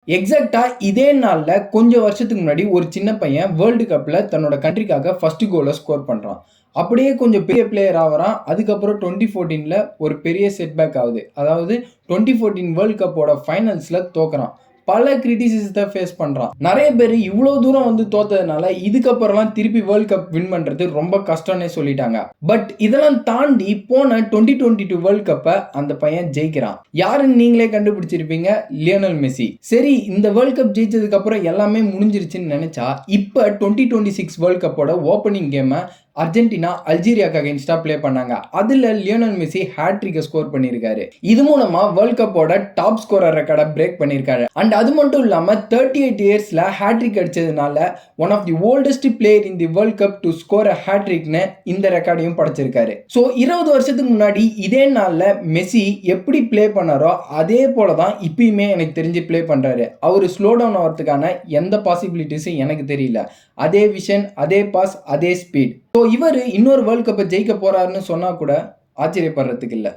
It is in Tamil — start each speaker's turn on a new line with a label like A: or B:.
A: எக்ஸாக்ட்டா இதே நாள்ல கொஞ்சம் வருஷத்துக்கு முன்னாடி ஒரு சின்ன பையன் வேர்ல்டு கப்ல தன்னோட கண்ட்ரிக்காக ஃபர்ஸ்ட் கோல ஸ்கோர் பண்றான். அப்படியே கொஞ்சம் பெரிய பிளேயர் ஆவறான். அதுக்கப்புறம் 2014ல ஒரு பெரிய செட்பேக் ஆகுது. அதாவது 2014 வேர்ல்ட் கப்போட ஃபைனல்ஸ்ல தோக்குறான். பல கிரிட்டிசிசத்த ஃபேஸ் பண்றான். நெறைய பேரு இவ்ளோ தூரம் வந்து தோத்ததுனால, இதுக்கப்புறம்லாம் திருப்பி வேர்ல்ட் கப் வின் பண்றது ரொம்ப கஷ்டம்னே சொல்லிட்டாங்க. பட் இதெல்லாம் தாண்டி போன 2022 வேர்ல்ட் கப்ப அந்த பையன் ஜெயிக்கிறான். யாருன்னு நீங்களே கண்டுபிடிச்சிருப்பீங்க. Lionel Messi. சரி, இந்த வேர்ல்ட் கப் ஜெயிச்சதுக்கு அப்புறம் எல்லாமே முடிஞ்சிருச்சுன்னு நெனச்சா, இப்ப 2026 வேர்ல்ட் கப்போட ஓப்பனிங் கேம அர்ஜென்டினா அல்ஜீரியாக்கு அகைன்ஸ்டா ப்ளே பண்ணாங்க. அதுல லியோனல் மெஸ்ஸி ஹேட்ரிக்க ஸ்கோர் பண்ணியிருக்காரு. இது மூலமா வேர்ல்ட் கப்போட டாப் ஸ்கோரர் ரெக்கார்ட பிரேக் பண்ணியிருக்காரு. அண்ட் அது மட்டும் இல்லாம 38 இயர்ஸ்ல ஹேட்ரிக் அடிச்சதுனால one of the oldest player in the world cup to score a ஹேட்ரிக்னு இந்த ரெக்கார்டையும் படைச்சிருக்காரு. ஸோ 20 வருஷத்துக்கு முன்னாடி இதே நாள்ல மெஸ்ஸி எப்படி ப்ளே பண்ணாரோ அதே போல தான் இப்பயுமே எனக்கு தெரிஞ்சு ப்ளே பண்றாரு. அவரு ஸ்லோ டவுன் ஆகிறதுக்கான எந்த பாசிபிலிட்டிஸும் எனக்கு தெரியல. அதே விஷன், அதே பாஸ், அதே ஸ்பீட். ஸோ இவரு இன்னொரு வேர்ல்ட் கப்பை ஜெயிக்க போறாருன்னு சொன்னா கூட ஆச்சரியப்படுறதுக்கு இல்ல.